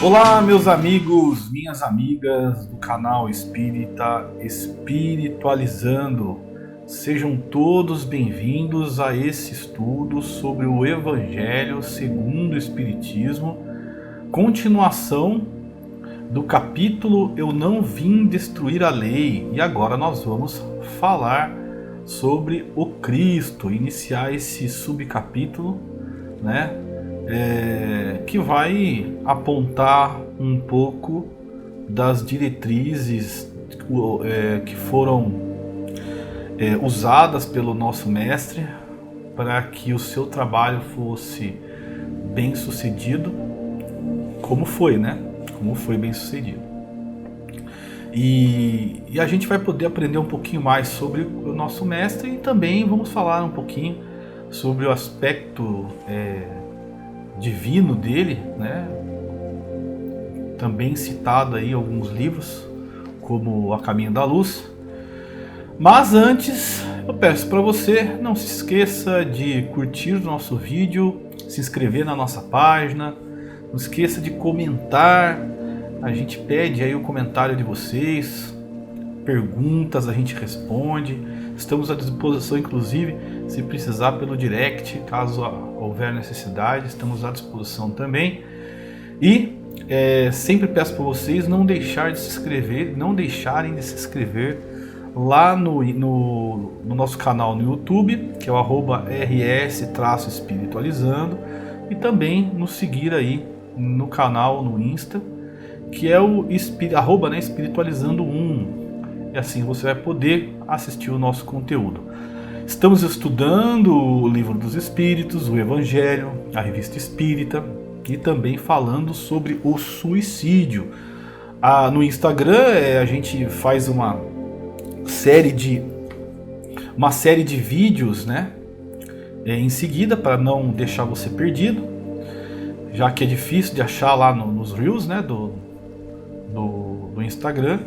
Olá, meus amigos, minhas amigas do canal Espírita Espiritualizando. Sejam todos bem-vindos a esse estudo sobre o Evangelho segundo o Espiritismo, continuação do capítulo Eu Não Vim Destruir a Lei. E agora nós vamos falar sobre o Cristo, iniciar esse subcapítulo, né? Que vai apontar um pouco das diretrizes que foram usadas pelo nosso mestre para que o seu trabalho fosse bem sucedido, como foi, né? Como foi bem sucedido. E a gente vai poder aprender um pouquinho mais sobre o nosso mestre e também vamos falar um pouquinho sobre o aspecto divino dele, né? Também citado aí em alguns livros, como A Caminho da Luz. Mas antes, eu peço para você, não se esqueça de curtir o nosso vídeo, se inscrever na nossa página, não esqueça de comentar. A gente pede aí o comentário de vocês, perguntas a gente responde. Estamos à disposição, inclusive, se precisar pelo direct, caso houver necessidade, estamos à disposição também. E sempre peço para vocês não deixarem de se inscrever lá no nosso canal no YouTube, que é o @rs-espiritualizando, e também nos seguir aí no canal no Insta, que é o @espiritualizando1. E assim você vai poder assistir o nosso conteúdo. Estamos estudando o Livro dos Espíritos, o Evangelho, a Revista Espírita e também falando sobre o suicídio. No Instagram a gente faz uma série de vídeos, né? Em seguida, para não deixar você perdido, já que é difícil de achar lá nos Reels, né? Do Instagram.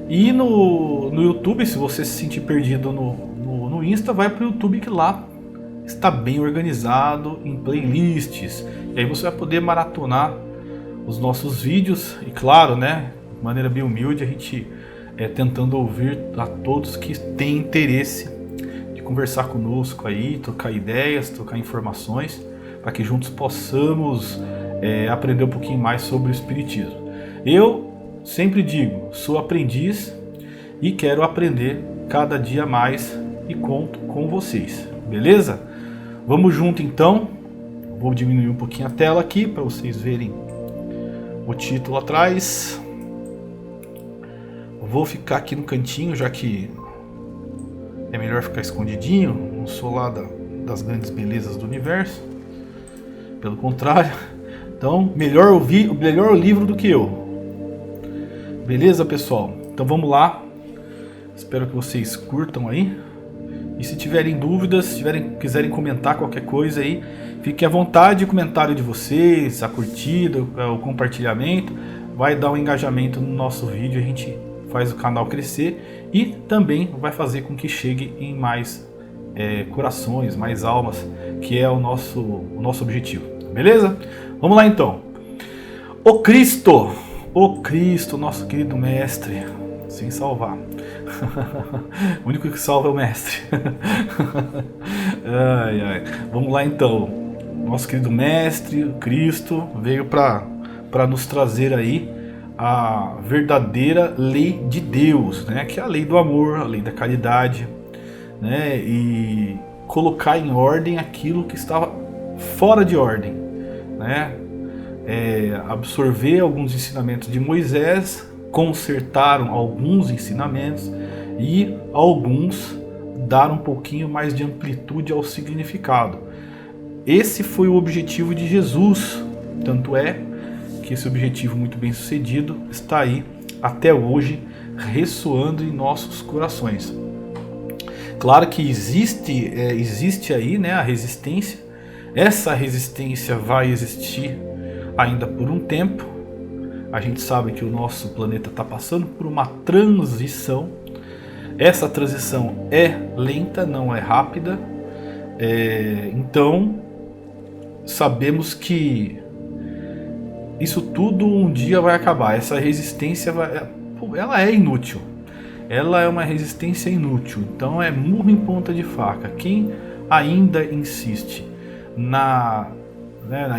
E no YouTube, se você se sentir perdido no Insta, vai para o YouTube, que lá está bem organizado em playlists. E aí você vai poder maratonar os nossos vídeos. E claro, né, de maneira bem humilde, a gente tentando ouvir a todos que têm interesse de conversar conosco aí, trocar ideias, trocar informações, para que juntos possamos aprender um pouquinho mais sobre o Espiritismo. Eu sempre digo, sou aprendiz e quero aprender cada dia mais e conto com vocês, beleza? Vamos junto então. Vou diminuir um pouquinho a tela aqui para vocês verem o título atrás. Vou ficar aqui no cantinho, já que é melhor ficar escondidinho. Não sou lá das grandes belezas do universo, pelo contrário. Então, melhor o livro do que eu. Beleza, pessoal? Então vamos lá. Espero que vocês curtam aí. E se tiverem dúvidas, se quiserem comentar qualquer coisa aí, fique à vontade. O comentário de vocês, a curtida, o compartilhamento, vai dar um engajamento no nosso vídeo. A gente faz o canal crescer e também vai fazer com que chegue em mais corações, mais almas, que é o nosso objetivo. Beleza? Vamos lá então. O Cristo, nosso querido mestre, sem salvar. O único que salva é o mestre. Ai. Vamos lá então. Nosso querido mestre, o Cristo, veio para nos trazer aí a verdadeira lei de Deus, né? Que é a lei do amor, a lei da caridade, né? E colocar em ordem aquilo que estava fora de ordem, né? Absorver alguns ensinamentos de Moisés, consertaram alguns ensinamentos e alguns dar um pouquinho mais de amplitude ao significado. Esse foi o objetivo de Jesus, tanto é que esse objetivo muito bem sucedido está aí até hoje ressoando em nossos corações. Claro que existe aí, né, a resistência. Essa resistência vai existir ainda por um tempo. A gente sabe que o nosso planeta está passando por uma transição. Essa transição é lenta, não é rápida. Então, sabemos que isso tudo um dia vai acabar. Essa resistência ela é inútil. Ela é uma resistência inútil. Então é murro em ponta de faca. Quem ainda insiste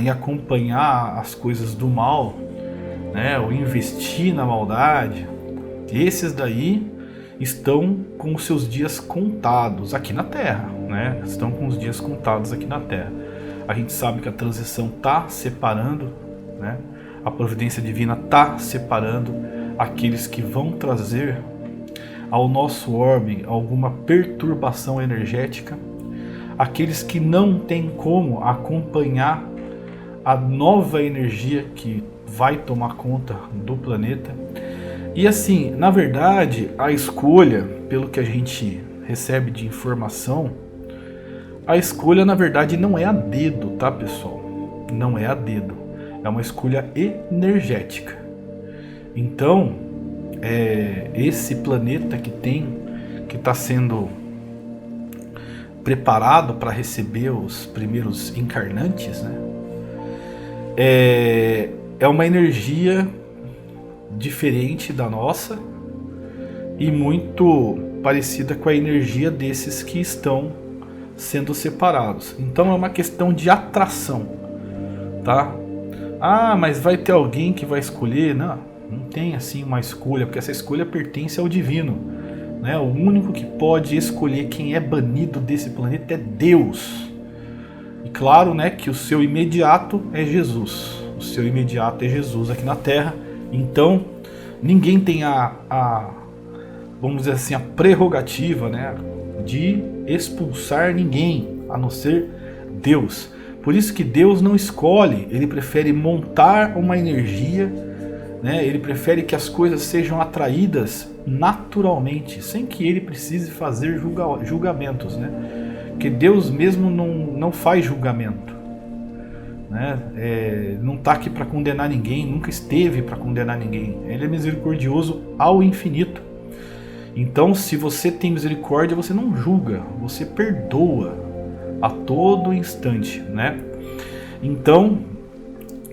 em acompanhar as coisas do mal, né, ou investir na maldade, esses daí estão com os seus dias contados aqui na Terra, né? Estão com os dias contados aqui na Terra. A gente sabe que a transição está separando, né? A providência divina está separando aqueles que vão trazer ao nosso orbe alguma perturbação energética, aqueles que não têm como acompanhar a nova energia que vai tomar conta do planeta. E assim, na verdade, a escolha, pelo que a gente recebe de informação, a escolha na verdade não é a dedo, tá, pessoal? Não é a dedo. É uma escolha energética. Então, esse planeta que está sendo preparado para receber os primeiros encarnantes, né? É uma energia diferente da nossa e muito parecida com a energia desses que estão sendo separados. Então é uma questão de atração, tá? Ah, mas vai ter alguém que vai escolher? Não tem assim uma escolha, porque essa escolha pertence ao divino, né? O único que pode escolher quem é banido desse planeta é Deus. E claro, né, que o seu imediato é Jesus. O seu imediato é Jesus aqui na Terra. Então, ninguém tem vamos dizer assim, a prerrogativa, né, de expulsar ninguém, a não ser Deus. Por isso que Deus não escolhe, ele prefere montar uma energia, né, ele prefere que as coisas sejam atraídas naturalmente, sem que ele precise fazer julgamentos, né? Porque Deus mesmo não faz julgamento. Né? Não está aqui para condenar ninguém, nunca esteve para condenar ninguém. Ele é misericordioso ao infinito. Então, se você tem misericórdia, você não julga, você perdoa a todo instante, né? Então,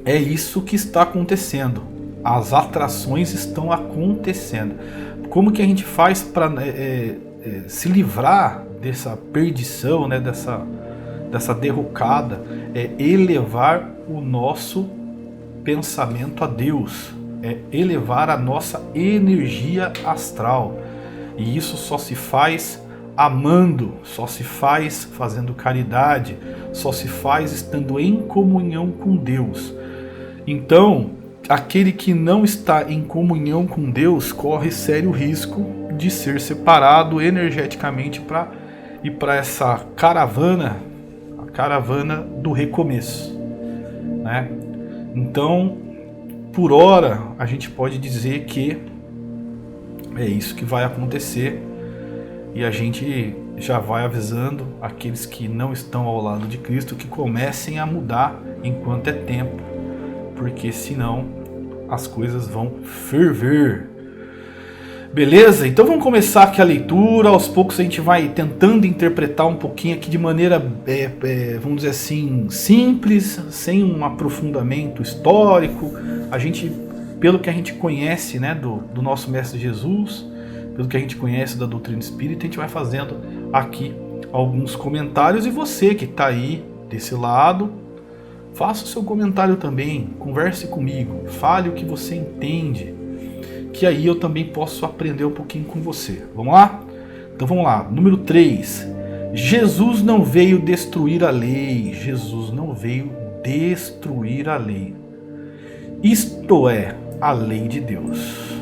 é isso que está acontecendo. As atrações estão acontecendo. Como que a gente faz para se livrar dessa perdição, né? Dessa derrocada? É elevar o nosso pensamento a Deus, é elevar a nossa energia astral. E isso só se faz amando, só se faz fazendo caridade, só se faz estando em comunhão com Deus. Então, aquele que não está em comunhão com Deus corre sério risco de ser separado energeticamente para ir para essa caravana, a caravana do recomeço, né? Então, por hora, a gente pode dizer que é isso que vai acontecer, e a gente já vai avisando aqueles que não estão ao lado de Cristo que comecem a mudar enquanto é tempo, porque senão as coisas vão ferver. Beleza? Então vamos começar aqui a leitura. Aos poucos a gente vai tentando interpretar um pouquinho aqui de maneira, vamos dizer assim, simples, sem um aprofundamento histórico. A gente, pelo que a gente conhece, né, do nosso Mestre Jesus, pelo que a gente conhece da doutrina espírita, a gente vai fazendo aqui alguns comentários. E você que está aí desse lado, faça o seu comentário também, converse comigo, fale o que você entende, que aí eu também posso aprender um pouquinho com você. Vamos lá? Então vamos lá. Número 3. Jesus não veio destruir a lei. Jesus não veio destruir a lei. Isto é, a lei de Deus.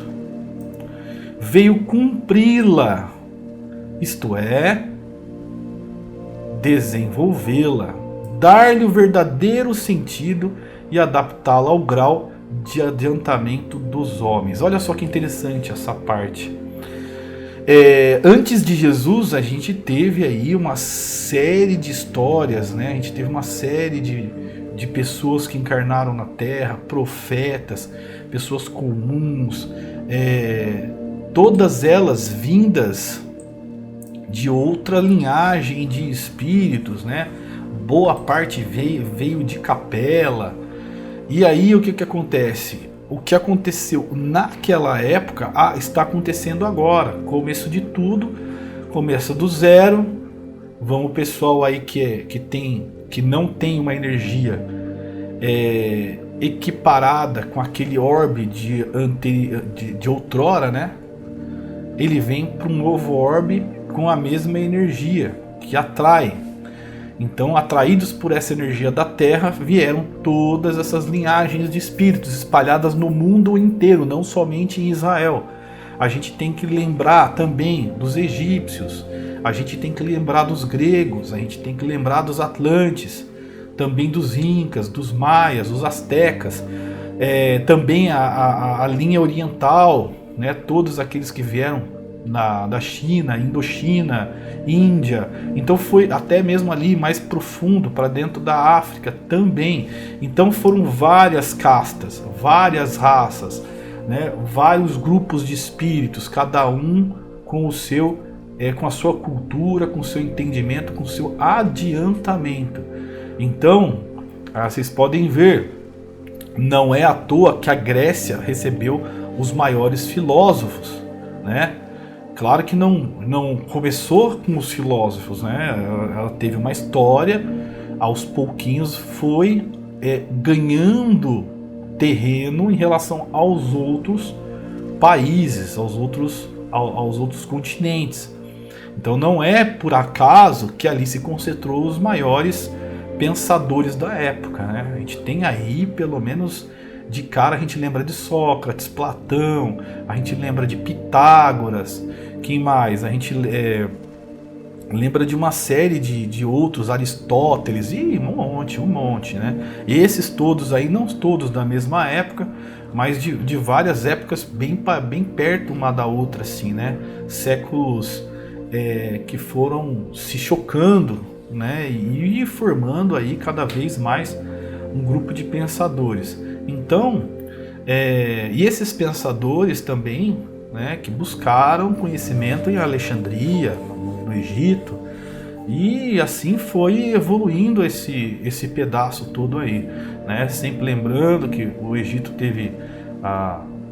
Veio cumpri-la. Isto é, desenvolvê-la, dar-lhe o verdadeiro sentido e adaptá-la ao grau de adiantamento dos homens. Olha só que interessante essa parte. Antes de Jesus, a gente teve aí uma série de histórias, né? A gente teve uma série de pessoas que encarnaram na Terra, profetas, pessoas comuns, todas elas vindas de outra linhagem de espíritos, né? Boa parte veio de Capela. E aí o que acontece? O que aconteceu naquela época está acontecendo agora. Começo de tudo, começa do zero. Vamos, o pessoal aí que não tem uma energia equiparada com aquele orbe de outrora, né? Ele vem para um novo orbe com a mesma energia que atrai. Então, atraídos por essa energia da Terra, vieram todas essas linhagens de espíritos espalhadas no mundo inteiro, não somente em Israel. A gente tem que lembrar também dos egípcios, a gente tem que lembrar dos gregos, a gente tem que lembrar dos atlantes, também dos incas, dos maias, dos astecas, também a linha oriental, né, todos aqueles que vieram da China, Indochina, Índia. Então foi até mesmo ali mais profundo, para dentro da África também. Então foram várias castas, várias raças, né? Vários grupos de espíritos, cada um com o seu, com a sua cultura, com o seu entendimento, com o seu adiantamento. Então, vocês podem ver, não é à toa que a Grécia recebeu os maiores filósofos, né? Claro que não começou com os filósofos, né? Ela teve uma história, aos pouquinhos foi ganhando terreno em relação aos outros países, aos outros continentes. Então não é por acaso que ali se concentrou os maiores pensadores da época, né? A gente tem aí, pelo menos de cara, a gente lembra de Sócrates, Platão, a gente lembra de Pitágoras, quem mais? A gente lembra de uma série de outros, Aristóteles, e um monte, né? E esses todos aí, não todos da mesma época, mas de várias épocas bem perto uma da outra, assim, né? Séculos que foram se chocando, né? E formando aí cada vez mais um grupo de pensadores. Então, e esses pensadores também, né, que buscaram conhecimento em Alexandria, no Egito, e assim foi evoluindo esse pedaço todo aí, né? Sempre lembrando que o Egito teve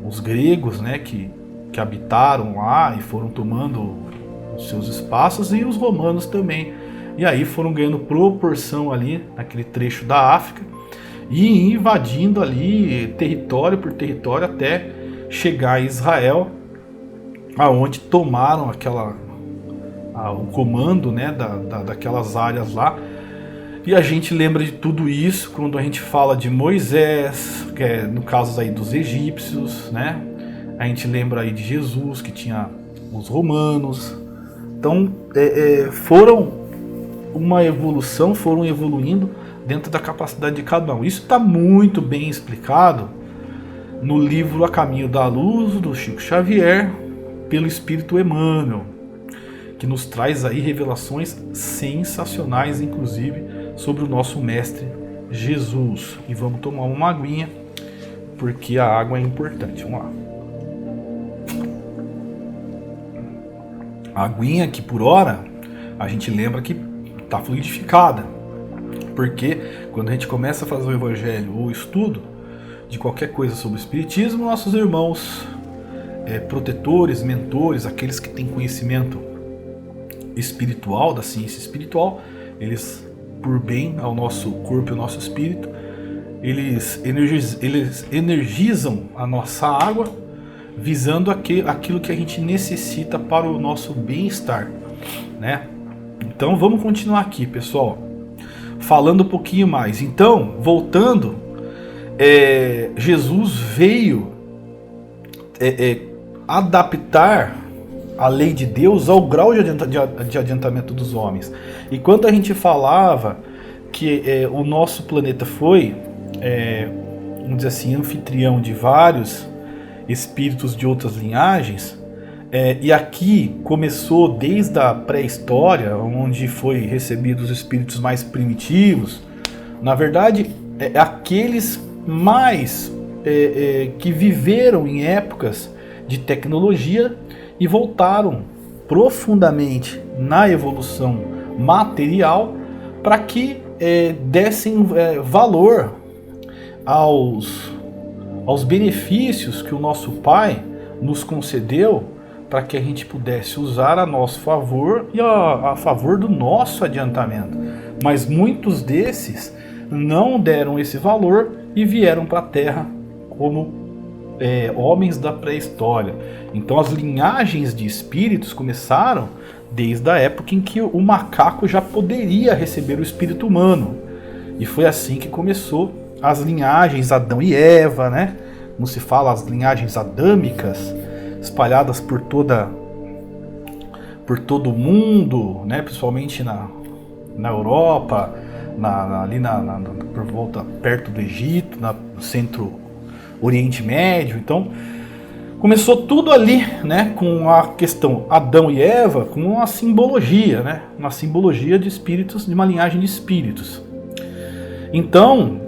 os gregos, né, que habitaram lá e foram tomando os seus espaços, e os romanos também, e aí foram ganhando proporção ali naquele trecho da África e invadindo ali território por território até chegar a Israel, aonde tomaram o comando, né, daquelas áreas lá. E a gente lembra de tudo isso quando a gente fala de Moisés, que é no caso aí dos egípcios, né? A gente lembra aí de Jesus, que tinha os romanos. Então foram uma evolução, foram evoluindo dentro da capacidade de cada um. Isso está muito bem explicado no livro A Caminho da Luz, do Chico Xavier, pelo Espírito Emmanuel, que nos traz aí revelações sensacionais, inclusive, sobre o nosso Mestre Jesus. E vamos tomar uma aguinha, porque a água é importante. Vamos lá. A aguinha que por hora a gente lembra que está fluidificada, porque quando a gente começa a fazer o Evangelho ou o estudo de qualquer coisa sobre o Espiritismo, nossos irmãos protetores, mentores, aqueles que têm conhecimento espiritual, da ciência espiritual, eles, por bem ao nosso corpo e ao nosso espírito, eles energizam a nossa água, visando aquilo que a gente necessita para o nosso bem-estar, né? Então vamos continuar aqui, pessoal, falando um pouquinho mais. Então, voltando, Jesus veio adaptar a lei de Deus ao grau de adiantamento dos homens. E quando a gente falava que o nosso planeta foi, vamos dizer assim, anfitrião de vários espíritos de outras linhagens, e aqui começou desde a pré-história, onde foi recebidos os espíritos mais primitivos, na verdade, aqueles mais que viveram em épocas de tecnologia e voltaram profundamente na evolução material para que dessem valor aos benefícios que o nosso Pai nos concedeu para que a gente pudesse usar a nosso favor e a favor do nosso adiantamento. Mas muitos desses não deram esse valor e vieram para a Terra como homens da pré-história. Então as linhagens de espíritos começaram desde a época em que o macaco já poderia receber o espírito humano. E foi assim que começou as linhagens Adão e Eva, né? Como se fala, as linhagens adâmicas, espalhadas por todo o mundo, né? Principalmente na Europa, ali por volta perto do Egito, no centro Oriente Médio. Então começou tudo ali, né? Com a questão Adão e Eva, com uma simbologia, né? Uma simbologia de espíritos, de uma linhagem de espíritos. Então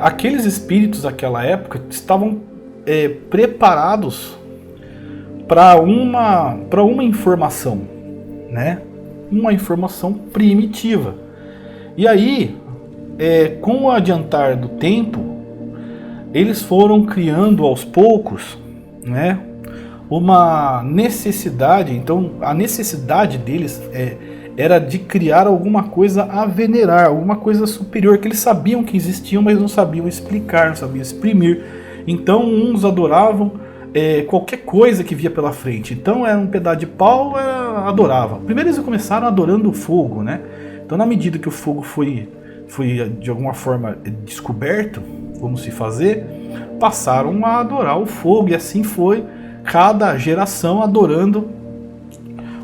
aqueles espíritos daquela época estavam preparados para uma informação, né? Uma informação primitiva. E aí, com o adiantar do tempo, eles foram criando aos poucos, né, uma necessidade. Então, a necessidade deles era de criar alguma coisa a venerar, alguma coisa superior, que eles sabiam que existiam, mas não sabiam explicar, não sabiam exprimir. Então, uns adoravam qualquer coisa que via pela frente. Então era um pedaço de pau, adorava. Primeiro eles começaram adorando o fogo, né? Então na medida que o fogo foi de alguma forma descoberto, como se fazer, passaram a adorar o fogo. E assim foi cada geração adorando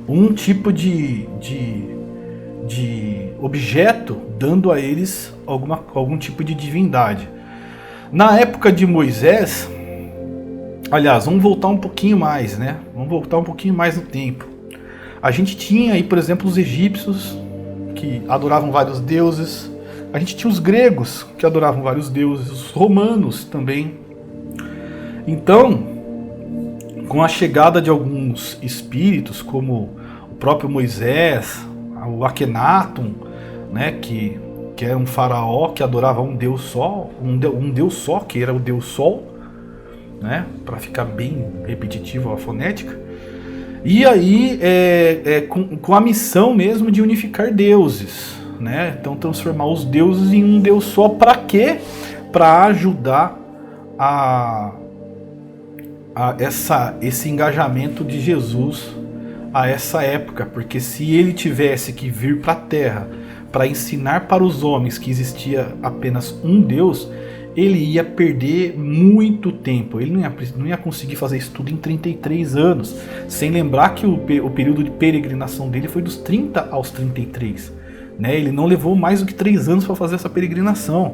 um tipo de objeto, dando a eles algum tipo de divindade. Na época de Moisés, aliás, vamos voltar um pouquinho mais, né? Vamos voltar um pouquinho mais no tempo. A gente tinha aí, por exemplo, os egípcios, que adoravam vários deuses. A gente tinha os gregos, que adoravam vários deuses. Os romanos também. Então, com a chegada de alguns espíritos, como o próprio Moisés, o Akhenaton, né? Que era um faraó que adorava um deus só, um deus só, que era o deus Sol, né, para ficar bem repetitivo a fonética. E aí com a missão mesmo de unificar deuses, né? Então transformar os deuses em um deus só. Para quê? Para ajudar esse engajamento de Jesus a essa época, porque se ele tivesse que vir para a Terra para ensinar para os homens que existia apenas um Deus, ele ia perder muito tempo. Ele não ia conseguir fazer isso tudo em 33 anos. Sem lembrar que o período de peregrinação dele foi dos 30 aos 33. Né? Ele não levou mais do que 3 anos para fazer essa peregrinação.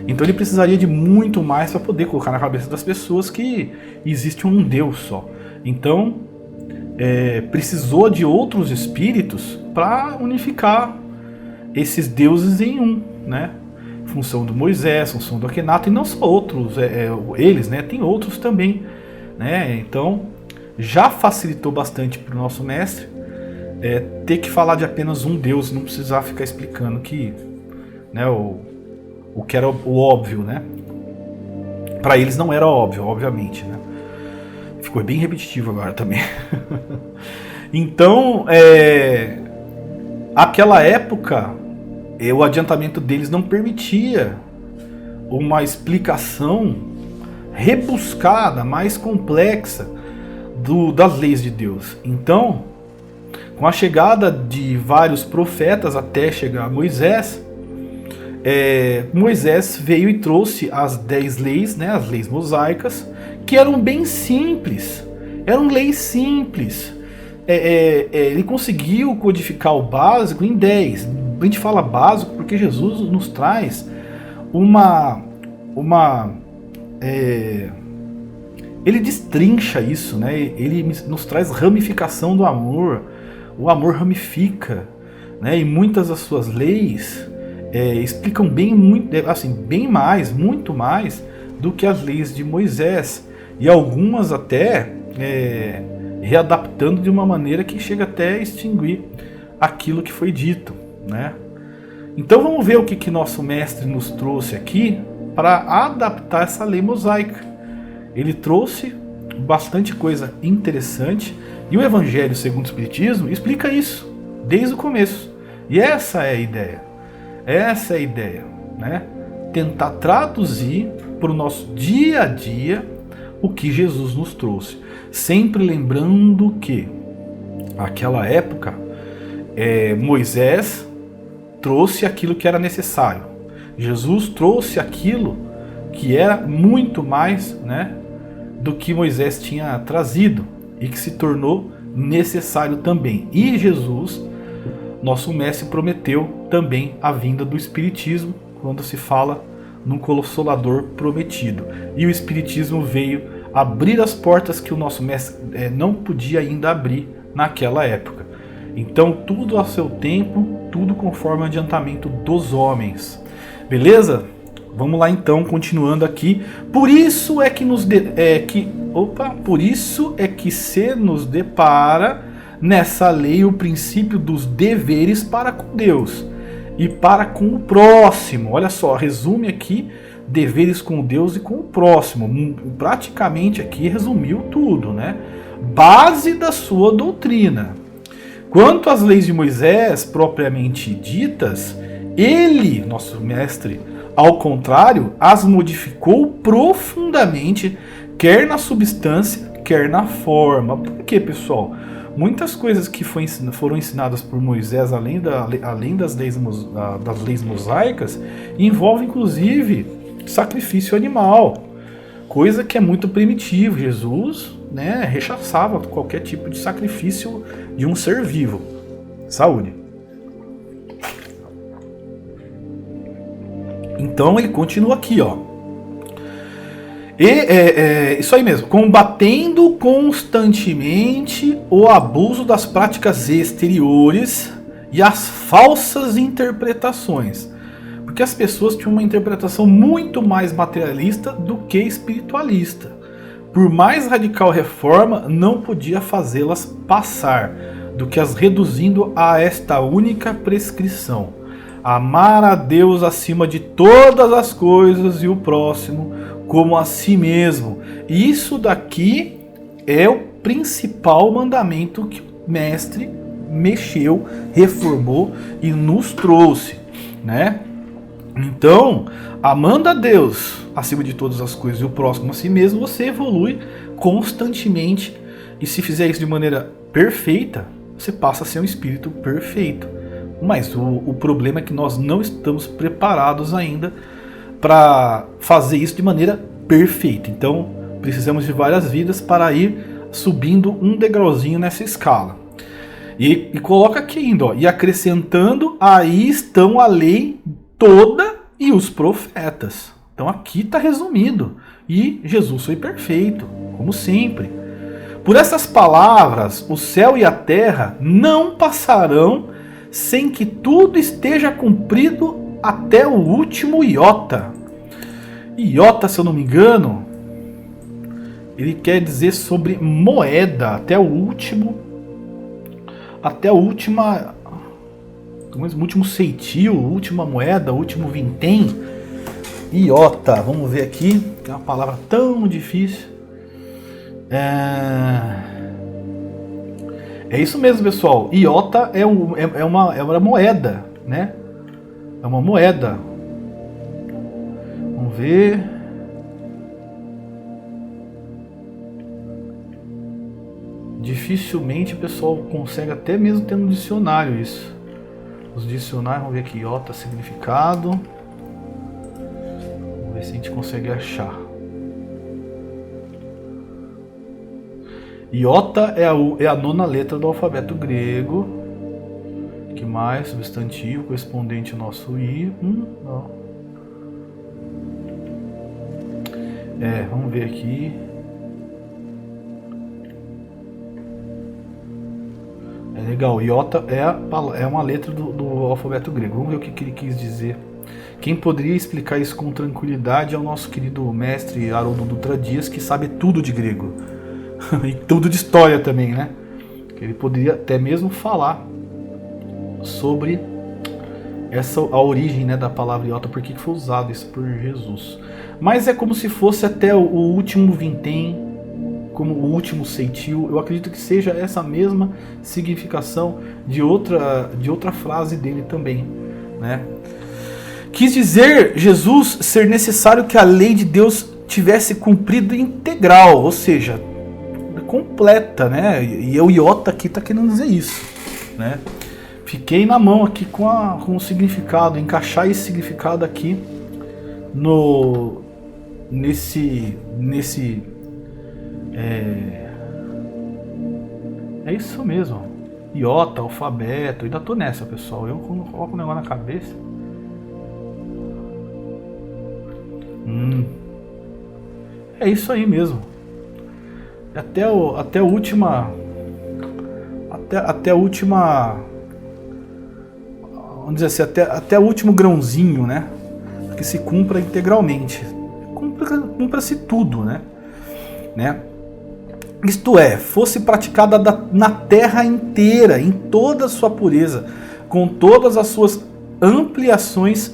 Então ele precisaria de muito mais para poder colocar na cabeça das pessoas que existe um Deus só. Então precisou de outros espíritos para unificar esses deuses em um, né? Função do Moisés, função do Akhenaton, e não só outros, eles, né? Tem outros também, né? Então já facilitou bastante para o nosso mestre ter que falar de apenas um Deus, não precisar ficar explicando que, né, o que era o óbvio, né? Para eles não era óbvio, obviamente, né? Ficou bem repetitivo agora também. Então, aquela época, o adiantamento deles não permitia uma explicação rebuscada, mais complexa das leis de Deus. Então, com a chegada de vários profetas até chegar a Moisés, Moisés veio e trouxe as 10 leis, né, as leis mosaicas, que eram bem simples, eram leis simples. Ele conseguiu codificar o básico em 10. A gente fala básico porque Jesus nos traz ele destrincha isso, né? Ele nos traz ramificação do amor. O amor ramifica, né? E muitas das suas leis explicam muito mais do que as leis de Moisés, e algumas até readaptando de uma maneira que chega até a extinguir aquilo que foi dito, né? Então vamos ver o que nosso mestre nos trouxe aqui para adaptar essa lei mosaica. Ele trouxe bastante coisa interessante e o Evangelho segundo o Espiritismo explica isso desde o começo. E essa é a ideia. Essa é a ideia, né? Tentar traduzir para o nosso dia a dia o que Jesus nos trouxe. Sempre lembrando que naquela época Moisés trouxe aquilo que era necessário. Jesus trouxe aquilo que era muito mais, né, do que Moisés tinha trazido e que se tornou necessário também. E Jesus, nosso mestre, prometeu também a vinda do Espiritismo quando se fala num Consolador prometido. E o Espiritismo veio abrir as portas que o nosso mestre não podia ainda abrir naquela época. Então tudo a seu tempo, tudo conforme o adiantamento dos homens. Beleza? Vamos lá então, continuando aqui. Por isso é que por isso é que se nos depara nessa lei o princípio dos deveres para com Deus e para com o próximo. Olha só, resume aqui deveres com Deus e com o próximo. Praticamente aqui resumiu tudo, né? Base da sua doutrina. Quanto às leis de Moisés propriamente ditas, ele, nosso mestre, ao contrário, as modificou profundamente, quer na substância, quer na forma. Por quê, pessoal? Muitas coisas que foram ensinadas por Moisés, além das leis mosaicas, envolvem inclusive sacrifício animal, coisa que é muito primitiva. Jesus, né, rechaçava qualquer tipo de sacrifício de um ser vivo. Saúde. Então ele continua aqui, ó. Isso aí mesmo, combatendo constantemente o abuso das práticas exteriores e as falsas interpretações. Porque as pessoas tinham uma interpretação muito mais materialista do que espiritualista. Por mais radical reforma, não podia fazê-las passar, do que as reduzindo a esta única prescrição: amar a Deus acima de todas as coisas e o próximo como a si mesmo. E isso daqui é o principal mandamento que o mestre mexeu, reformou e nos trouxe, né? Então, amando a Deus acima de todas as coisas e o próximo a si mesmo, você evolui constantemente. E se fizer isso de maneira perfeita, você passa a ser um espírito perfeito. Mas o problema é que nós não estamos preparados ainda para fazer isso de maneira perfeita. Então, precisamos de várias vidas para ir subindo um degrauzinho nessa escala. E coloca aqui ainda, ó, e acrescentando, aí estão a lei toda e os profetas. Então aqui está resumido. E Jesus foi perfeito, como sempre. Por essas palavras, o céu e a terra não passarão sem que tudo esteja cumprido até o último iota. Iota, se eu não me engano, ele quer dizer sobre moeda, até o último ceitil, última moeda, último vintém. Iota, vamos ver aqui, que é uma palavra tão difícil. É isso mesmo, pessoal. Iota é uma moeda, né? É uma moeda. Vamos ver. Dificilmente o pessoal consegue, até mesmo ter no dicionário isso. Os dicionários, vamos ver aqui, iota, significado. Vamos ver se a gente consegue achar. Iota é a nona letra do alfabeto grego. Que mais? Substantivo correspondente ao nosso I. Não. Vamos ver aqui. É legal, iota é uma letra do alfabeto grego. Vamos ver o que ele quis dizer. Quem poderia explicar isso com tranquilidade é o nosso querido mestre Haroldo Dutra Dias, que sabe tudo de grego. E tudo de história também, né? Ele poderia até mesmo falar sobre a origem, né, da palavra iota, por que foi usado isso por Jesus. Mas é como se fosse até o último vintém, como o último ceitil. Eu acredito que seja essa mesma significação de outra frase dele também, né? Quis dizer Jesus ser necessário que a lei de Deus tivesse cumprido integral, ou seja, completa, né? E o iota aqui está querendo dizer isso, né? Fiquei na mão aqui com o significado, encaixar esse significado aqui nesse é isso mesmo, iota, alfabeto. Ainda tô nessa, pessoal. Eu quando coloco o negócio na cabeça, é isso aí mesmo. Até a última, vamos dizer assim, até o último grãozinho, né? Que se cumpra integralmente. Cumpra-se tudo, né? Isto é, fosse praticada na terra inteira, em toda a sua pureza, com todas as suas ampliações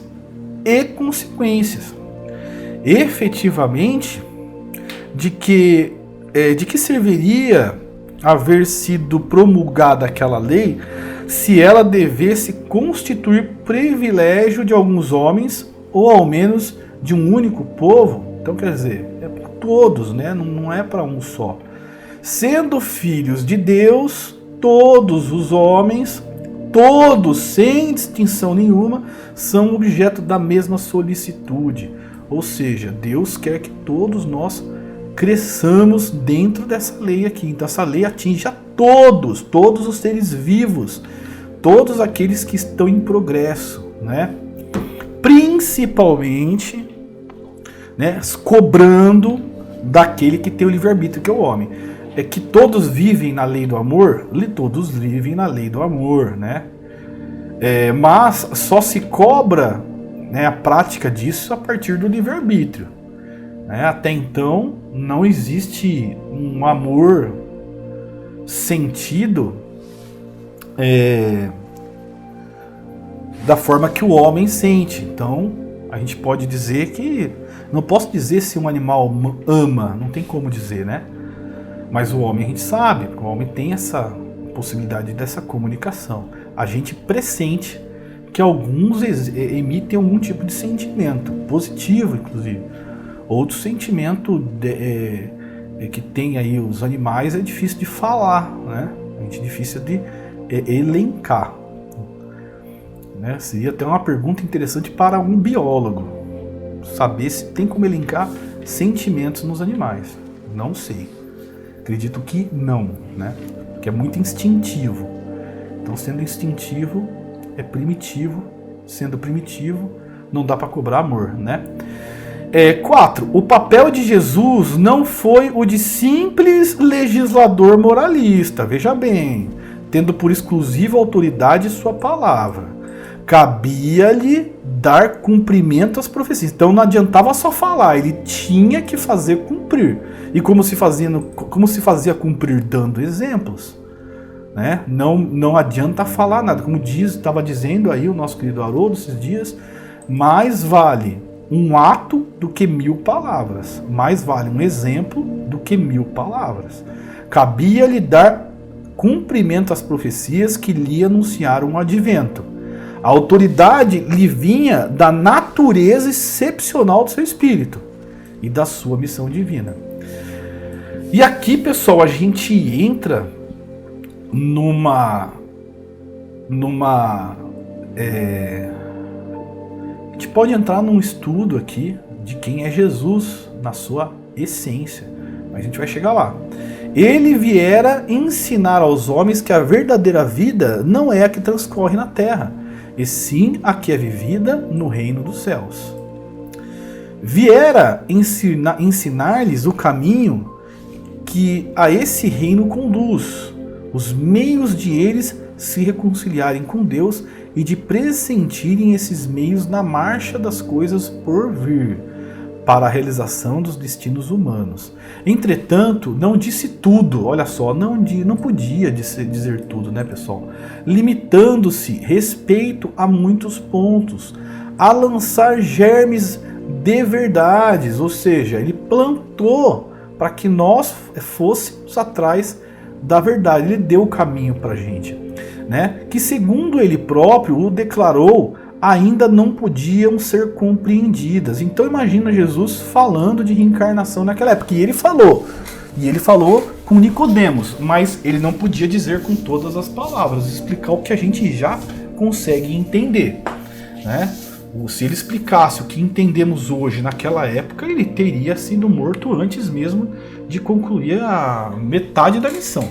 e consequências. Efetivamente, de que serviria haver sido promulgada aquela lei se ela devesse constituir privilégio de alguns homens ou ao menos de um único povo? Então, quer dizer, é para todos, né? Não é para um só. Sendo filhos de Deus, todos os homens, todos, sem distinção nenhuma, são objeto da mesma solicitude. Ou seja, Deus quer que todos nós cresçamos dentro dessa lei aqui. Então essa lei atinge a todos os seres vivos, todos aqueles que estão em progresso, né? Principalmente, né, cobrando daquele que tem o livre-arbítrio, que é o homem. É que todos vivem na lei do amor? Todos vivem na lei do amor, né? Mas só se cobra, né, a prática disso a partir do livre-arbítrio. Né? Até então não existe um amor sentido da forma que o homem sente. Então a gente pode dizer que, não posso dizer se um animal ama, não tem como dizer, né? Mas o homem a gente sabe, o homem tem essa possibilidade dessa comunicação. A gente pressente que alguns emitem algum tipo de sentimento, positivo inclusive. Outro sentimento que tem aí os animais é difícil de falar, né? É difícil de elencar. Né? Seria até uma pergunta interessante para um biólogo, saber se tem como elencar sentimentos nos animais. Não sei. Acredito que não, né? Que é muito instintivo. Então, sendo instintivo, é primitivo. Sendo primitivo, não dá para cobrar amor, né? 4. O papel de Jesus não foi o de simples legislador moralista, veja bem, tendo por exclusiva autoridade sua palavra. Cabia-lhe dar cumprimento às profecias. Então não adiantava só falar, ele tinha que fazer cumprir. E como se fazia cumprir? Dando exemplos. Né? Não adianta falar nada. Como estava dizendo aí o nosso querido Haroldo esses dias, mais vale um ato do que 1000 palavras. Mais vale um exemplo do que 1000 palavras. Cabia-lhe dar cumprimento às profecias que lhe anunciaram o advento. A autoridade lhe vinha da natureza excepcional do seu espírito e da sua missão divina. E aqui, pessoal, a gente entra a gente pode entrar num estudo aqui de quem é Jesus na sua essência, mas a gente vai chegar lá. Ele viera ensinar aos homens que a verdadeira vida não é a que transcorre na terra, e sim a que é vivida no reino dos céus. Viera ensinar-lhes o caminho que a esse reino conduz, os meios de eles se reconciliarem com Deus e de pressentirem esses meios na marcha das coisas por vir, para a realização dos destinos humanos. Entretanto, não disse tudo, olha só, não podia dizer tudo, né, pessoal? Limitando-se respeito a muitos pontos, a lançar germes de verdades, ou seja, ele plantou para que nós fôssemos atrás da verdade, ele deu o caminho para a gente, né? Que segundo ele próprio o declarou, ainda não podiam ser compreendidas. Então imagina Jesus falando de reencarnação naquela época, e ele falou com Nicodemos, mas ele não podia dizer com todas as palavras, explicar o que a gente já consegue entender, né? Se ele explicasse o que entendemos hoje naquela época, ele teria sido morto antes mesmo de concluir a metade da missão.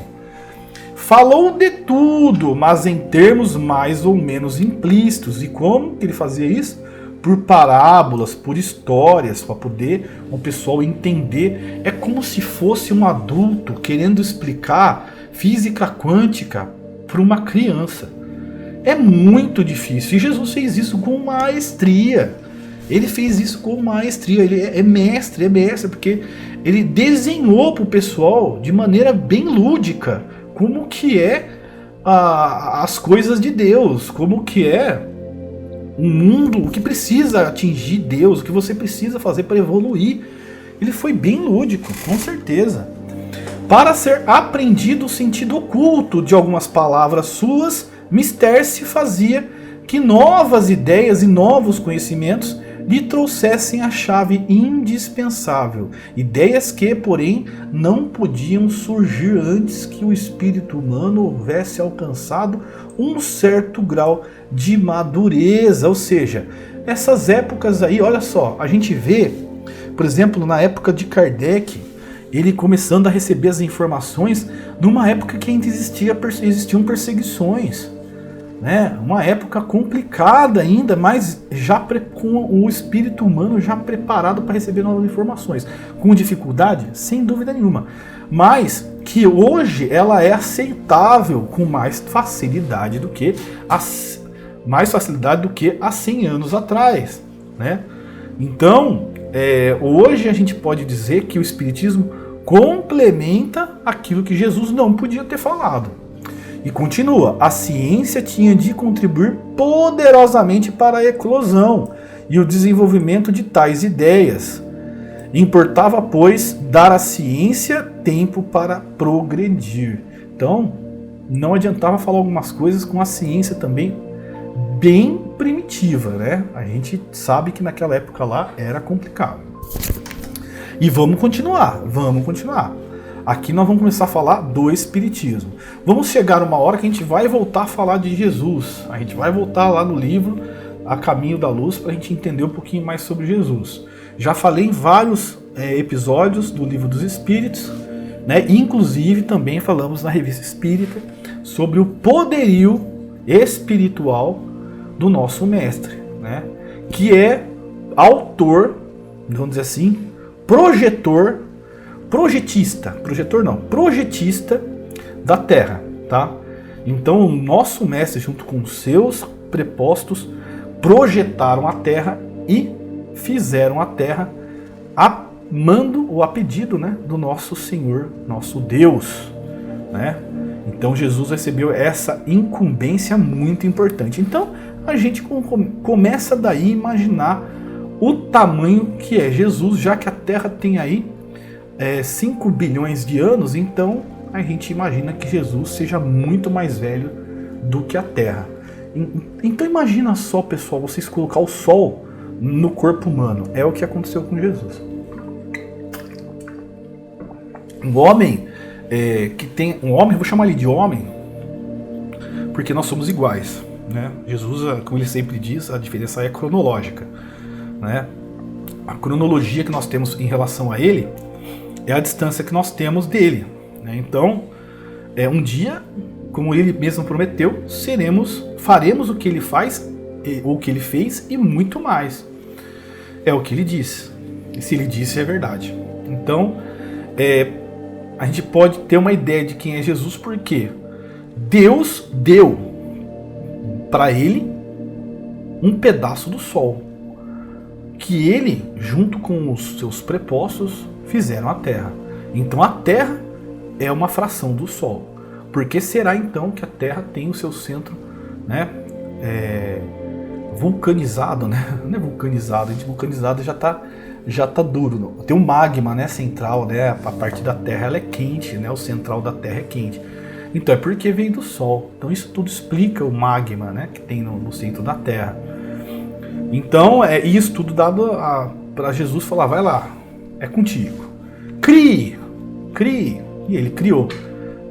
Falou de tudo, mas em termos mais ou menos implícitos. E como que ele fazia isso? Por parábolas, por histórias, para poder o pessoal entender. É como se fosse um adulto querendo explicar física quântica para uma criança. É muito difícil. E Jesus fez isso com maestria. Ele fez isso com maestria. Ele é mestre, porque ele desenhou para o pessoal de maneira bem lúdica como que é as coisas de Deus, como que é o mundo, o que precisa atingir Deus, o que você precisa fazer para evoluir. Ele foi bem lúdico, com certeza. Para ser aprendido o sentido oculto de algumas palavras suas, Mister se fazia que novas ideias e novos conhecimentos lhe trouxessem a chave indispensável. Ideias que, porém, não podiam surgir antes que o espírito humano houvesse alcançado um certo grau de madureza. Ou seja, essas épocas aí, olha só, a gente vê, por exemplo, na época de Kardec, ele começando a receber as informações numa época que ainda existiam perseguições. Né? Uma época complicada ainda, mas já com o espírito humano já preparado para receber novas informações. Com dificuldade? Sem dúvida nenhuma. Mas que hoje ela é aceitável com mais facilidade do que há 100 anos atrás. Né? Então, hoje a gente pode dizer que o espiritismo complementa aquilo que Jesus não podia ter falado. E continua, a ciência tinha de contribuir poderosamente para a eclosão e o desenvolvimento de tais ideias. Importava, pois, dar à ciência tempo para progredir. Então, não adiantava falar algumas coisas com a ciência também bem primitiva, né? A gente sabe que naquela época lá era complicado. E vamos continuar. Aqui nós vamos começar a falar do espiritismo. Vamos chegar uma hora que a gente vai voltar a falar de Jesus. A gente vai voltar lá no livro A Caminho da Luz para a gente entender um pouquinho mais sobre Jesus. Já falei em vários episódios do Livro dos Espíritos, né? Inclusive também falamos na Revista Espírita sobre o poderio espiritual do nosso mestre, né? Que é autor, vamos dizer assim, projetista da Terra, tá? Então o nosso mestre, junto com seus prepostos, projetaram a Terra e fizeram a Terra a mando ou a pedido, né, do nosso Senhor, nosso Deus, né? Então Jesus recebeu essa incumbência muito importante. Então a gente começa daí a imaginar o tamanho que é Jesus, já que a Terra tem aí 5 bilhões de anos, então a gente imagina que Jesus seja muito mais velho do que a Terra. Então imagina só, pessoal, vocês colocar o Sol no corpo humano. É o que aconteceu com Jesus. Um homem vou chamar ele de homem, porque nós somos iguais, né? Jesus, como ele sempre diz, a diferença é cronológica, né? A cronologia que nós temos em relação a ele é a distância que nós temos dele, né? Então, um dia, como ele mesmo prometeu, faremos o que ele faz, ou o que ele fez e muito mais. É o que ele disse. E se ele disse, é verdade. Então, a gente pode ter uma ideia de quem é Jesus, porque Deus deu para ele um pedaço do sol, que ele, junto com os seus prepostos, fizeram a Terra. Então a Terra é uma fração do Sol. Por que será então que a Terra tem o seu centro, né, vulcanizado, né? Não é vulcanizado, a gente vulcanizado já tá duro. Tem um magma, né, central, né? A parte da Terra ela é quente, né? O central da Terra é quente. Então é porque vem do Sol. Então isso tudo explica o magma, né, que tem no centro da Terra. Então é isso tudo dado para Jesus falar, vai lá, é contigo. Crie. E ele criou,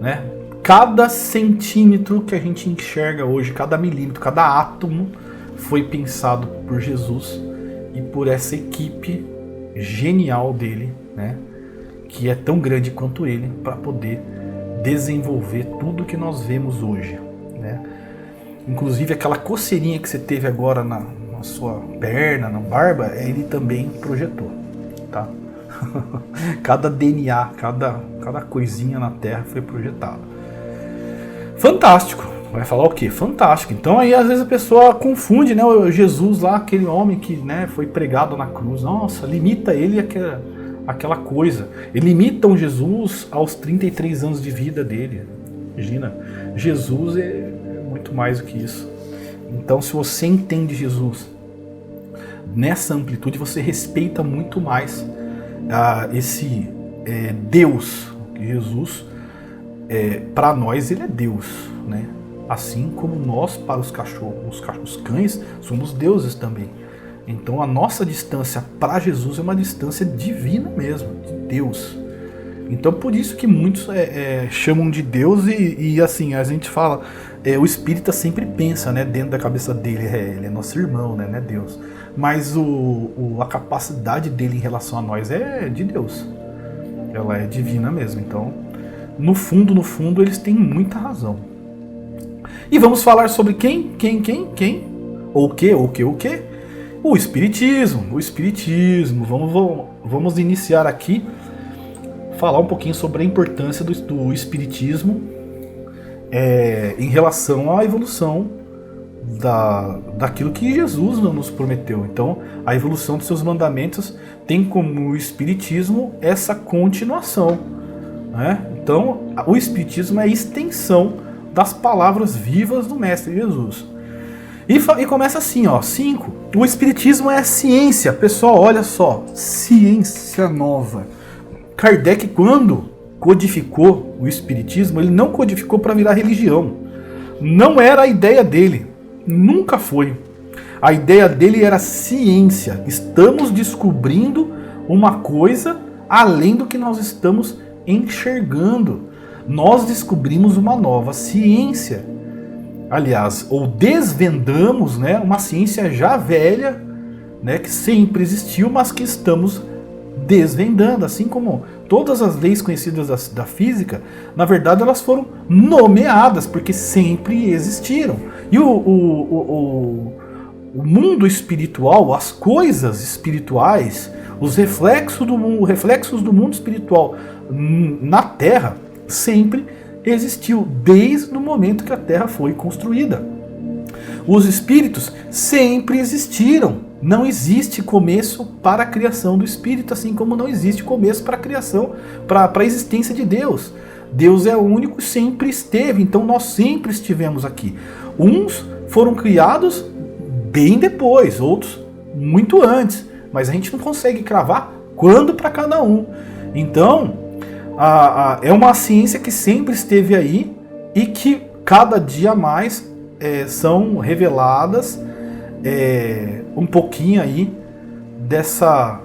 né? Cada centímetro que a gente enxerga hoje, cada milímetro, cada átomo foi pensado por Jesus e por essa equipe genial dele, né? Que é tão grande quanto ele, para poder desenvolver tudo que nós vemos hoje, né? Inclusive aquela coceirinha que você teve agora na sua perna, na barba, ele também projetou, tá? Cada DNA, cada coisinha na Terra foi projetado. Fantástico. Vai falar o quê? Fantástico. Então aí às vezes a pessoa confunde, né, o Jesus lá, aquele homem que, né, foi pregado na cruz. Nossa, limita ele aquela coisa. Ele limita um Jesus aos 33 anos de vida dele. Imagina, Jesus é muito mais do que isso. Então se você entende Jesus nessa amplitude, você respeita muito mais esse Deus. Jesus, para nós, ele é Deus, né? Assim como nós, para os cachorros, os cães, somos deuses também. Então a nossa distância para Jesus é uma distância divina mesmo, de Deus. Então por isso que muitos chamam de Deus e assim, a gente fala, o espírita sempre pensa, né, dentro da cabeça dele, ele é nosso irmão, né, não é Deus. Mas a capacidade dele em relação a nós é de Deus. Ela é divina mesmo. Então, no fundo, eles têm muita razão. E vamos falar sobre quem? Ou o quê? O Espiritismo. Vamos iniciar aqui, falar um pouquinho sobre a importância do Espiritismo em relação à evolução daquilo que Jesus nos prometeu. Então, a evolução dos seus mandamentos tem como o Espiritismo essa continuação, né? Então, o Espiritismo é a extensão das palavras vivas do Mestre Jesus. E começa assim, ó, 5. O Espiritismo é a ciência. Pessoal, olha só, ciência nova. Kardec, quando codificou o Espiritismo, ele não codificou para virar religião. Não era a ideia dele. Nunca foi. A ideia dele era ciência. Estamos descobrindo uma coisa além do que nós estamos enxergando. Nós descobrimos uma nova ciência. Aliás, ou desvendamos, né, uma ciência já velha, né, que sempre existiu, mas que estamos desvendando. Assim como todas as leis conhecidas da física, na verdade elas foram nomeadas, porque sempre existiram. E o mundo espiritual, as coisas espirituais, os reflexos do mundo espiritual na Terra, sempre existiu, desde o momento que a Terra foi construída. Os espíritos sempre existiram. Não existe começo para a criação do espírito, assim como não existe começo para a criação, para a existência de Deus. Deus é o único, sempre esteve, então nós sempre estivemos aqui. Uns foram criados bem depois, outros muito antes, mas a gente não consegue cravar quando para cada um. Então, é uma ciência que sempre esteve aí e que cada dia mais são reveladas um pouquinho aí dessa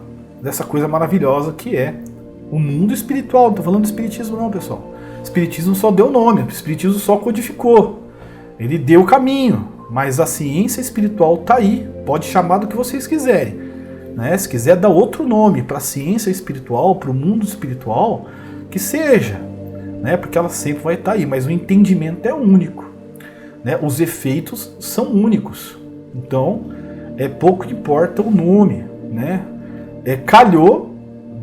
coisa maravilhosa que é o mundo espiritual. Não estou falando do espiritismo não, pessoal. O espiritismo só deu nome, o espiritismo só codificou. Ele deu o caminho, mas a ciência espiritual está aí. Pode chamar do que vocês quiserem, né? Se quiser dar outro nome para a ciência espiritual, para o mundo espiritual, que seja, né? Porque ela sempre vai estar aí, mas o entendimento é único, né? Os efeitos são únicos. Então, pouco importa o nome, né? Calhou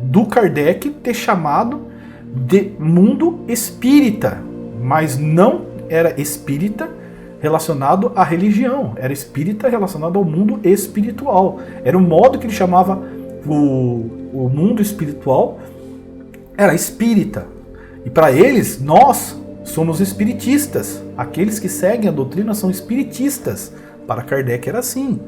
do Kardec ter chamado de mundo espírita, mas não era espírita relacionado à religião, era espírita relacionado ao mundo espiritual. Era o modo que ele chamava o mundo espiritual, era espírita. E para eles, nós somos espiritistas. Aqueles que seguem a doutrina são espiritistas. Para Kardec era assim.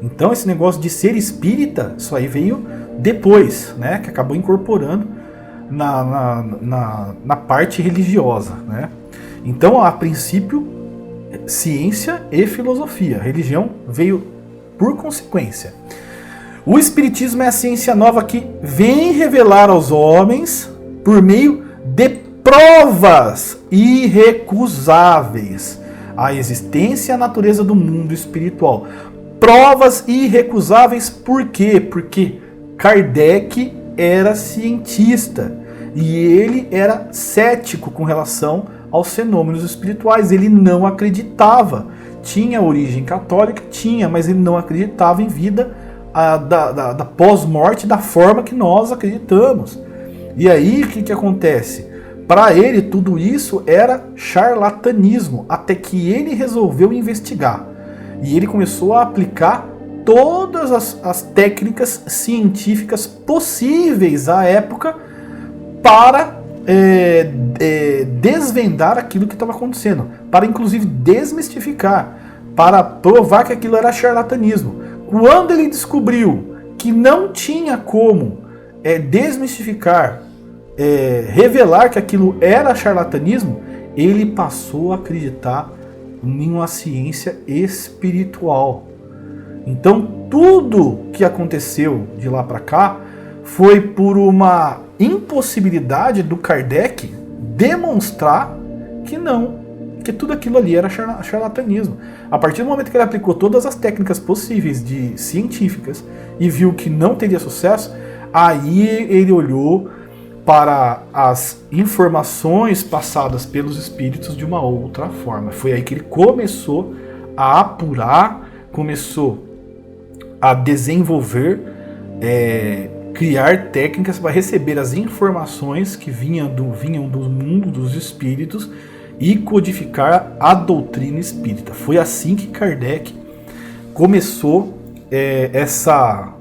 Então esse negócio de ser espírita, isso aí veio depois, né, que acabou incorporando na parte religiosa, né? Então, a princípio, ciência e filosofia. A religião veio por consequência. O espiritismo é a ciência nova que vem revelar aos homens, por meio de provas irrecusáveis, a existência e a natureza do mundo espiritual. Provas irrecusáveis por quê? Porque Kardec era cientista e ele era cético com relação aos fenômenos espirituais. Ele não acreditava. Tinha origem católica? Tinha, mas ele não acreditava em vida da pós-morte da forma que nós acreditamos. E aí o que acontece? Para ele tudo isso era charlatanismo, até que ele resolveu investigar. E ele começou a aplicar todas as técnicas científicas possíveis à época para desvendar aquilo que estava acontecendo, para inclusive desmistificar, para provar que aquilo era charlatanismo. Quando ele descobriu que não tinha como desmistificar, revelar que aquilo era charlatanismo, ele passou a acreditar em uma ciência espiritual. Então tudo que aconteceu de lá para cá foi por uma impossibilidade do Kardec demonstrar que não, que tudo aquilo ali era charlatanismo. A partir do momento que ele aplicou todas as técnicas possíveis de científicas e viu que não teria sucesso, aí ele olhou para as informações passadas pelos espíritos de uma outra forma. Foi aí que ele começou a apurar, começou a desenvolver, criar técnicas para receber as informações que vinham do mundo dos espíritos e codificar a doutrina espírita. Foi assim que Kardec começou essa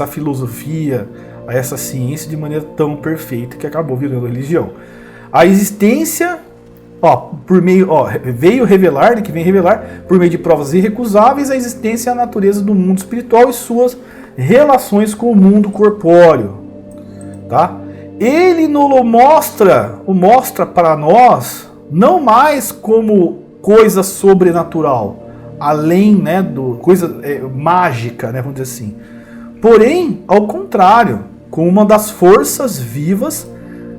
filosofia, essa ciência de maneira tão perfeita que acabou virando religião. A existência, veio revelar, que vem revelar, por meio de provas irrecusáveis, a existência e a natureza do mundo espiritual e suas relações com o mundo corpóreo. Tá? Ele o mostra para nós não mais como coisa sobrenatural, além, né, coisa mágica, né, vamos dizer assim. Porém, ao contrário, com uma das forças vivas,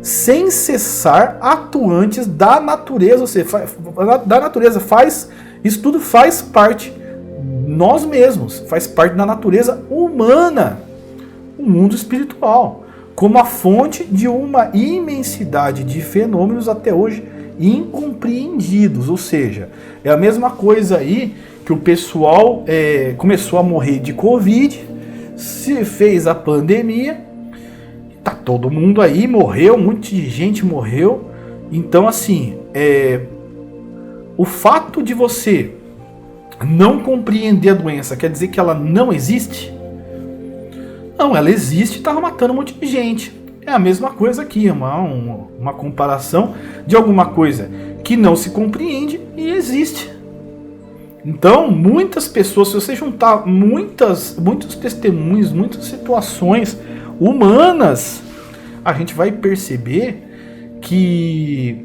sem cessar, atuantes da natureza. Ou seja, da natureza isso tudo faz parte nós mesmos, faz parte da natureza humana, o mundo espiritual, como a fonte de uma imensidade de fenômenos até hoje incompreendidos. Ou seja, é a mesma coisa aí que o pessoal começou a morrer de Covid, se fez a pandemia, tá todo mundo aí, morreu, um monte de gente morreu. Então, assim, o fato de você não compreender a doença quer dizer que ela não existe? Não, ela existe e está matando um monte de gente. É a mesma coisa aqui, uma comparação de alguma coisa que não se compreende e existe. Então, muitas pessoas, se você juntar muitos testemunhos, muitas situações humanas, a gente vai perceber que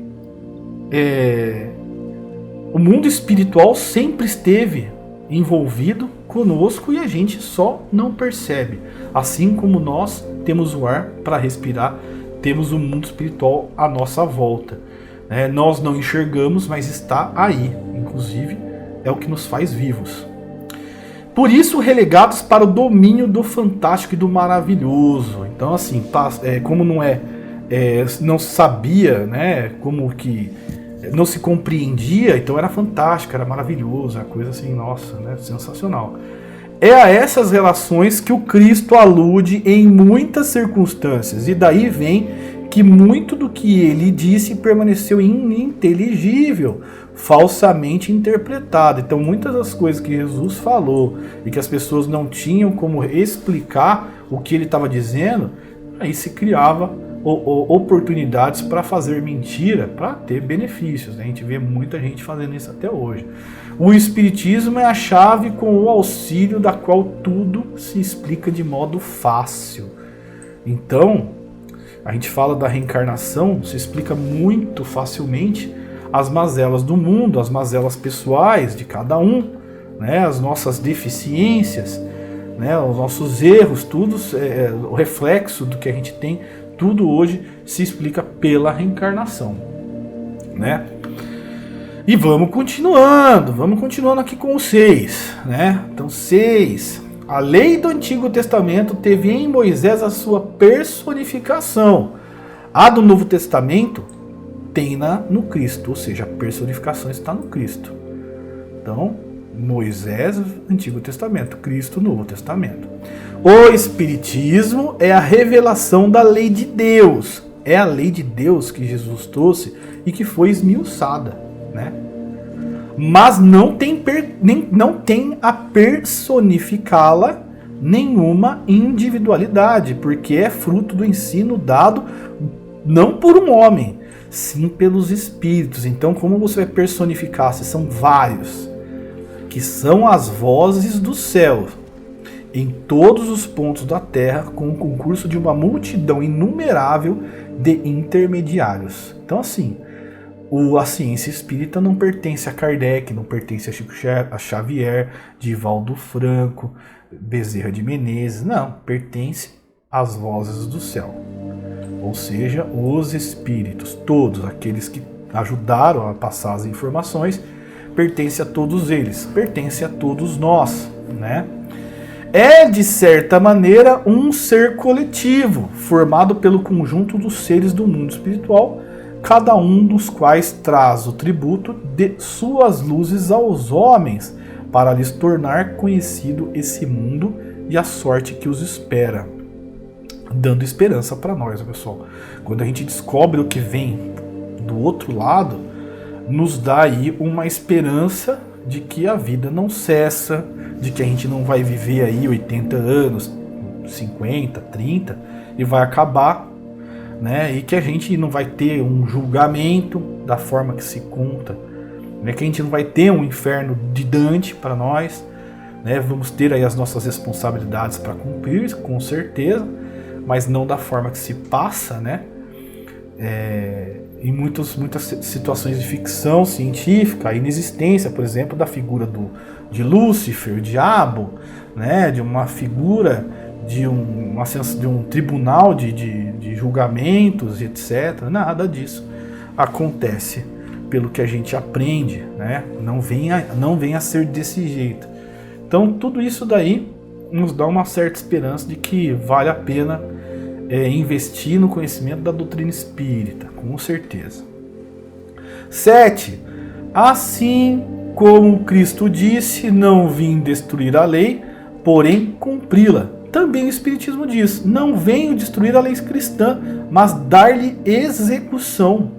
o mundo espiritual sempre esteve envolvido conosco e a gente só não percebe. Assim como nós temos o ar para respirar, temos o mundo espiritual à nossa volta. Nós não enxergamos, mas está aí. Inclusive, é o que nos faz vivos. Por isso, relegados para o domínio do fantástico e do maravilhoso. Então, assim, como não sabia, né, como que não se compreendia, então era fantástico, era maravilhoso, uma coisa assim, nossa, né, sensacional. É a essas relações que o Cristo alude em muitas circunstâncias, e daí vem que muito do que ele disse permaneceu ininteligível, falsamente interpretada. Então muitas das coisas que Jesus falou e que as pessoas não tinham como explicar o que ele estava dizendo, aí se criava oportunidades para fazer mentira, para ter benefícios, né? A gente vê muita gente fazendo isso até hoje. O Espiritismo é a chave com o auxílio da qual tudo se explica de modo fácil. Então, a gente fala da reencarnação, se explica muito facilmente as mazelas do mundo, as mazelas pessoais de cada um, né? As nossas deficiências, né? Os nossos erros, tudo o reflexo do que a gente tem, tudo hoje se explica pela reencarnação, né? E vamos continuando aqui com o 6, né? Então 6, a lei do Antigo Testamento teve em Moisés a sua personificação. A do Novo Testamento tem no Cristo, ou seja, a personificação está no Cristo. Então, Moisés, Antigo Testamento, Cristo, Novo Testamento. O Espiritismo é a revelação da lei de Deus. É a lei de Deus que Jesus trouxe e que foi esmiuçada, né? Mas não tem a personificá-la nenhuma individualidade, porque é fruto do ensino dado não por um homem, sim pelos espíritos. Então, como você vai personificar? Se são vários, que são as vozes do céu, em todos os pontos da Terra, com o concurso de uma multidão inumerável de intermediários. Então, assim, a ciência espírita não pertence a Kardec, não pertence a Chico Xavier, Divaldo Franco, Bezerra de Menezes, não, pertence às vozes do céu. Ou seja, os espíritos, todos aqueles que ajudaram a passar as informações, pertence a todos eles, pertence a todos nós, né? É, de certa maneira, um ser coletivo, formado pelo conjunto dos seres do mundo espiritual, cada um dos quais traz o tributo de suas luzes aos homens, para lhes tornar conhecido esse mundo e a sorte que os espera. Dando esperança para nós, pessoal. Quando a gente descobre o que vem do outro lado, nos dá aí uma esperança de que a vida não cessa, de que a gente não vai viver aí 80 anos, 50, 30 e vai acabar, né? E que a gente não vai ter um julgamento da forma que se conta, né? Que a gente não vai ter um inferno de Dante para nós, né? Vamos ter aí as nossas responsabilidades para cumprir, com certeza, mas não da forma que se passa, né? Em muitas situações de ficção científica, a inexistência, por exemplo, da figura de Lúcifer, o diabo, né? De uma figura de um tribunal de julgamentos, etc. Nada disso acontece pelo que a gente aprende, né? Não venha a ser desse jeito. Então tudo isso daí nos dá uma certa esperança de que vale a pena investir no conhecimento da doutrina espírita, com certeza. 7. Assim como Cristo disse, não vim destruir a lei, porém cumpri-la. Também o Espiritismo diz, não venho destruir a lei cristã, mas dar-lhe execução.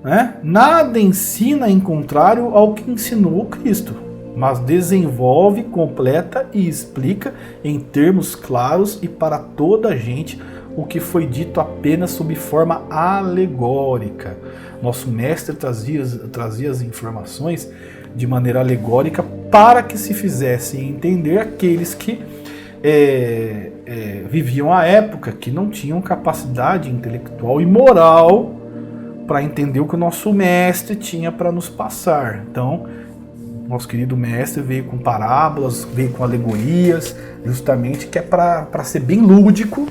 Né? Nada ensina em contrário ao que ensinou Cristo, mas desenvolve, completa e explica em termos claros e para toda a gente o que foi dito apenas sob forma alegórica. Nosso mestre trazia as informações de maneira alegórica para que se fizesse entender aqueles que viviam a época, que não tinham capacidade intelectual e moral para entender o que o nosso mestre tinha para nos passar. Então, nosso querido mestre veio com parábolas, veio com alegorias, justamente que é para ser bem lúdico,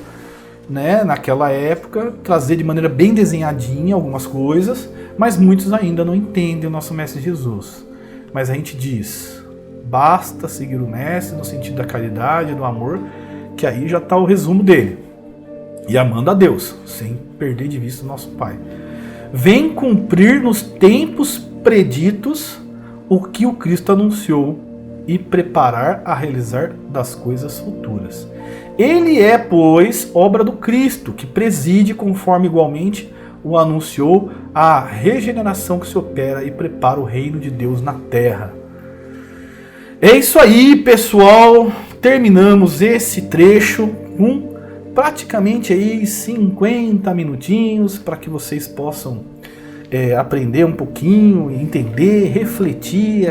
né, naquela época, trazer de maneira bem desenhadinha algumas coisas, mas muitos ainda não entendem o nosso mestre Jesus. Mas a gente diz, basta seguir o mestre no sentido da caridade, do amor, que aí já está o resumo dele. E amando a Deus, sem perder de vista o nosso Pai. Vem cumprir nos tempos preditos o que o Cristo anunciou e preparar a realizar das coisas futuras. Ele é, pois, obra do Cristo, que preside conforme igualmente o anunciou, a regeneração que se opera e prepara o reino de Deus na terra. É isso aí, pessoal. Terminamos esse trecho com praticamente aí 50 minutinhos para que vocês possam aprender um pouquinho, entender, refletir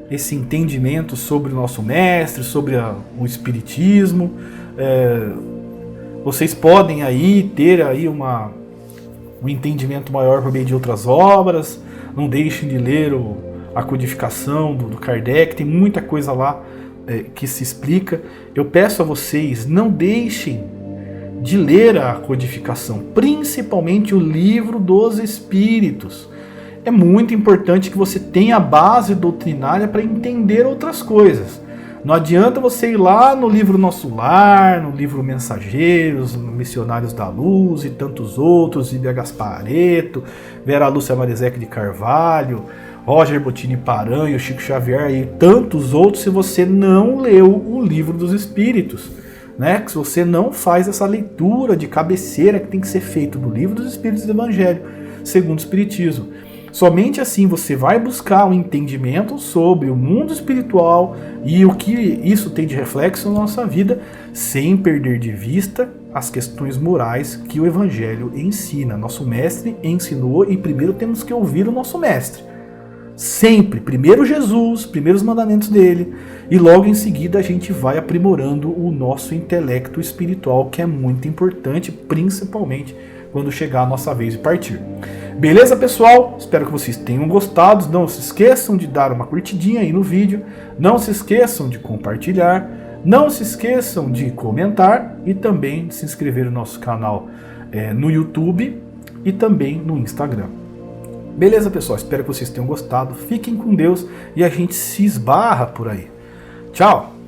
esse entendimento sobre o nosso mestre, sobre o espiritismo. Vocês podem aí ter aí um entendimento maior por meio de outras obras. Não deixem de ler a codificação do Kardec, tem muita coisa lá que se explica. Eu peço a vocês, não deixem de ler a codificação, principalmente o Livro dos Espíritos. É muito importante que você tenha a base doutrinária para entender outras coisas. Não adianta você ir lá no livro Nosso Lar, no livro Mensageiros, Missionários da Luz e tantos outros, Lídia Gasparetto, Vera Lúcia Marizek de Carvalho, Roger Bottini Paranho, Chico Xavier e tantos outros, se você não leu o Livro dos Espíritos, né? Se você não faz essa leitura de cabeceira que tem que ser feita do Livro dos Espíritos do Evangelho, segundo o Espiritismo. Somente assim você vai buscar um entendimento sobre o mundo espiritual e o que isso tem de reflexo na nossa vida, sem perder de vista as questões morais que o Evangelho ensina. Nosso mestre ensinou e primeiro temos que ouvir o nosso mestre. Sempre, primeiro Jesus, primeiros mandamentos dele, e logo em seguida a gente vai aprimorando o nosso intelecto espiritual, que é muito importante, principalmente quando chegar a nossa vez de partir. Beleza, pessoal? Espero que vocês tenham gostado. Não se esqueçam de dar uma curtidinha aí no vídeo, não se esqueçam de compartilhar, não se esqueçam de comentar e também de se inscrever no nosso canal no YouTube e também no Instagram. Beleza, pessoal? Espero que vocês tenham gostado. Fiquem com Deus e a gente se esbarra por aí. Tchau!